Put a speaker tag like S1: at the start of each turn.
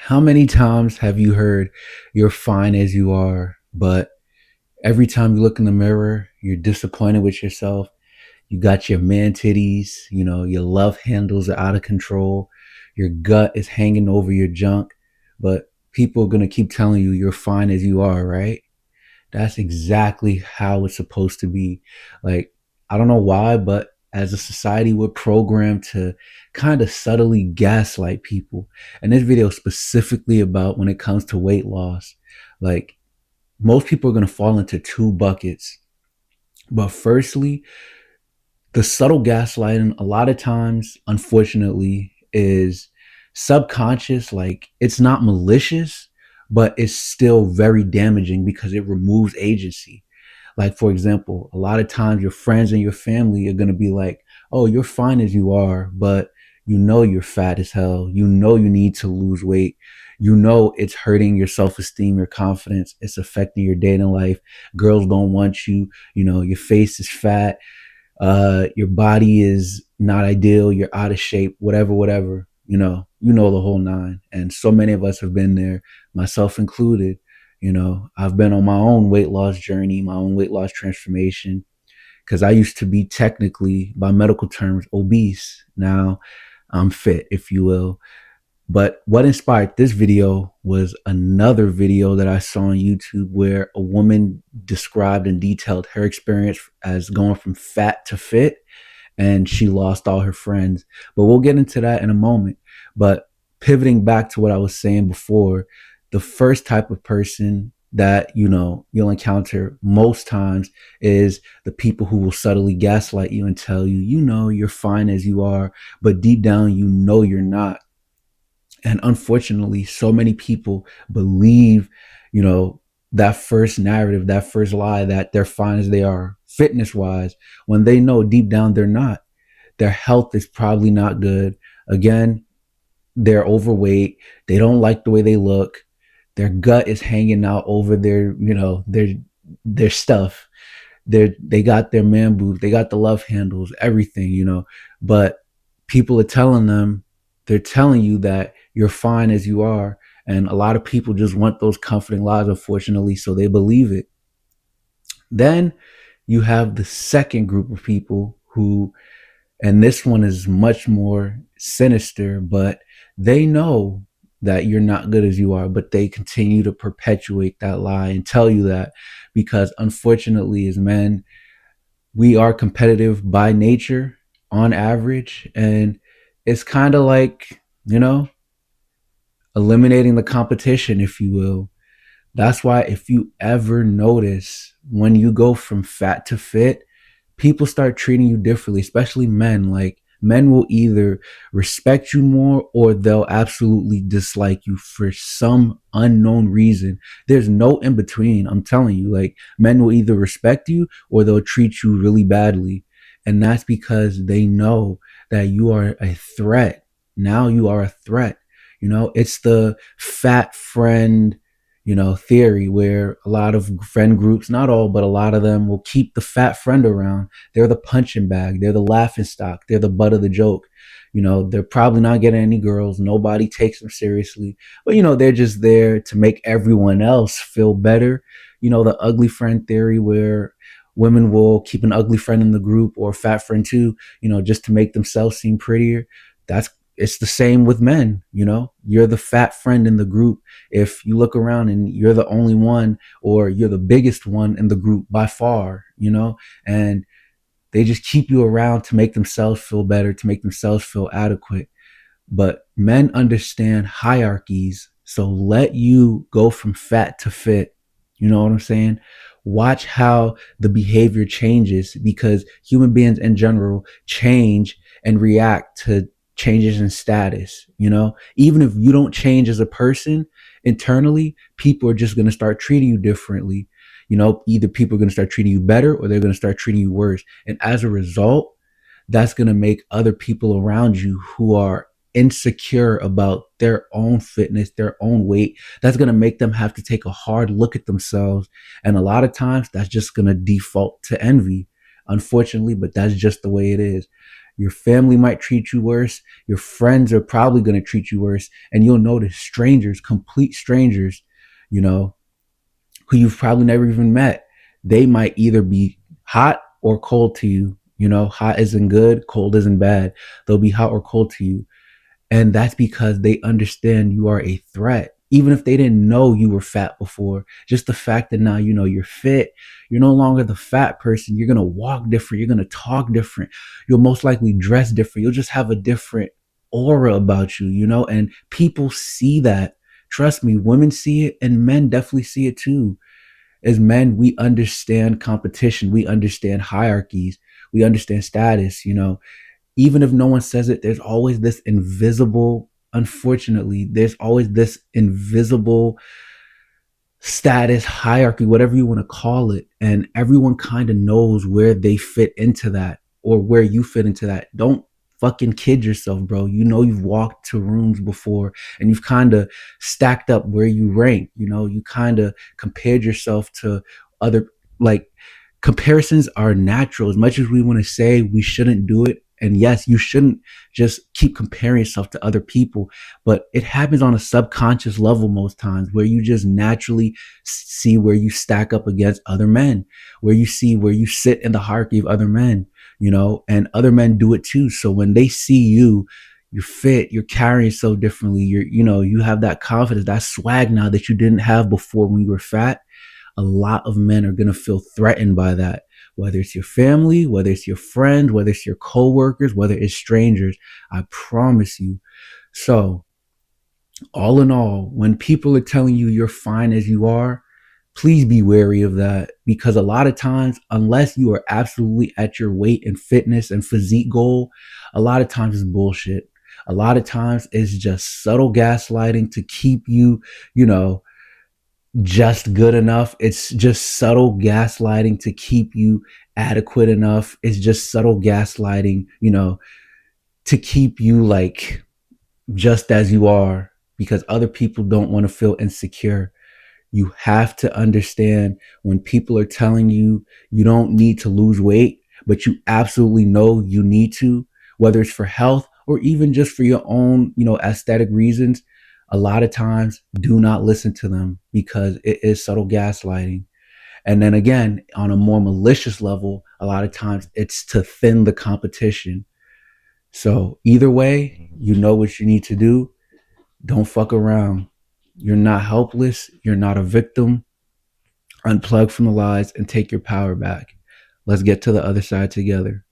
S1: How many times have you heard you're fine as you are, but every time you look in the mirror, you're disappointed with yourself? You got your man titties, your love handles are out of control, your gut is hanging over your junk, but people are going to keep telling you you're fine as you are, right? That's exactly how it's supposed to be. Like, I don't know why, but as a society, we're programmed to kind of subtly gaslight people. And this video is specifically about when it comes to weight loss. Like, most people are going to fall into two buckets. But firstly, the subtle gaslighting, a lot of times, unfortunately, is subconscious. Like, it's not malicious, but it's still very damaging because it removes agency. Like, for example, a lot of times your friends and your family are going to be like, oh, you're fine as you are, but you're fat as hell. You need to lose weight. It's hurting your self-esteem, your confidence. It's affecting your dating life. Girls don't want you. Your face is fat. Your body is not ideal. You're out of shape, whatever. The whole nine. And so many of us have been there, myself included. I've been on my own weight loss journey, my own weight loss transformation, because I used to be technically, by medical terms, obese. Now I'm fit, if you will. But what inspired this video was another video that I saw on YouTube where a woman described and detailed her experience as going from fat to fit, and she lost all her friends. But we'll get into that in a moment. But pivoting back to what I was saying before, the first type of person that you'll encounter most times is the people who will subtly gaslight you and tell you you're fine as you are, but deep down you're not. And unfortunately, so many people believe, that first narrative, that first lie, that they're fine as they are fitness wise, when they know deep down they're not. Their health is probably not good. Again, they're overweight. They don't like the way they look. Their gut is hanging out over their stuff. They got their man boobs. They got the love handles, everything. But people are telling them, they're telling you that you're fine as you are. And a lot of people just want those comforting lies, unfortunately, so they believe it. Then you have the second group of people who, and this one is much more sinister, but they know that you're not good as you are, but they continue to perpetuate that lie and tell you that because unfortunately, as men, we are competitive by nature on average. And it's kind of like, eliminating the competition, if you will. That's why if you ever notice when you go from fat to fit, people start treating you differently, especially men. Like, men will either respect you more or they'll absolutely dislike you for some unknown reason. There's no in between. I'm telling you, like, men will either respect you or they'll treat you really badly. And that's because they know that you are a threat. Now you are a threat. It's the fat friend theory, where a lot of friend groups, not all, but a lot of them will keep the fat friend around. They're the punching bag. They're the laughing stock. They're the butt of the joke. They're probably not getting any girls. Nobody takes them seriously, but they're just there to make everyone else feel better. The ugly friend theory, where women will keep an ugly friend in the group or a fat friend too, just to make themselves seem prettier. It's the same with men. You're the fat friend in the group if you look around and you're the only one, or you're the biggest one in the group by far. And they just keep you around to make themselves feel better, to make themselves feel adequate. But men understand hierarchies, so let you go from fat to fit. You know what I'm saying? Watch how the behavior changes, because human beings in general change and react to changes in status. Even if you don't change as a person internally, people are just going to start treating you differently. Either people are going to start treating you better or they're going to start treating you worse. And as a result, that's going to make other people around you who are insecure about their own fitness, their own weight, that's going to make them have to take a hard look at themselves. And a lot of times that's just going to default to envy, unfortunately, but that's just the way it is. Your family might treat you worse. Your friends are probably going to treat you worse. And you'll notice strangers, complete strangers, you know, who you've probably never even met. They might either be hot or cold to you. You know, hot isn't good, cold isn't bad. They'll be hot or cold to you. And that's because they understand you are a threat. Even if they didn't know you were fat before, just the fact that now you know you're fit, you're no longer the fat person. You're going to walk different. You're going to talk different. You'll most likely dress different. You'll just have a different aura about you, you know, and people see that. Trust me, women see it and men definitely see it too. As men, we understand competition. We understand hierarchies. We understand status, you know, even if no one says it, there's always this invisible, unfortunately, there's always this invisible status hierarchy, whatever you want to call it. And everyone kind of knows where they fit into that or where you fit into that. Don't fucking kid yourself, bro. You know, you've walked to rooms before and you've kind of stacked up where you rank. You know, you kind of compared yourself to other, like, comparisons are natural. As much as we want to say we shouldn't do it, and yes, you shouldn't just keep comparing yourself to other people, but it happens on a subconscious level most times where you just naturally see where you stack up against other men, where you see where you sit in the hierarchy of other men, you know, and other men do it too. So when they see you, you're fit, you're carrying so differently, you're, you know, you have that confidence, that swag now that you didn't have before when you were fat. A lot of men are going to feel threatened by that, whether it's your family, whether it's your friends, whether it's your coworkers, whether it's strangers. I promise you. So, all in all, when people are telling you you're fine as you are, please be wary of that, because a lot of times, unless you are absolutely at your weight and fitness and physique goal, a lot of times it's bullshit. A lot of times it's just subtle gaslighting to keep you, you know, just good enough. It's just subtle gaslighting to keep you adequate enough. It's just subtle gaslighting, you know, to keep you like just as you are, because other people don't want to feel insecure. You have to understand, when people are telling you you don't need to lose weight, but you absolutely know you need to, whether it's for health or even just for your own, you know, aesthetic reasons. A lot of times, do not listen to them, because it is subtle gaslighting. And then again, on a more malicious level, a lot of times it's to thin the competition. So either way, you know what you need to do. Don't fuck around. You're not helpless. You're not a victim. Unplug from the lies and take your power back. Let's get to the other side together.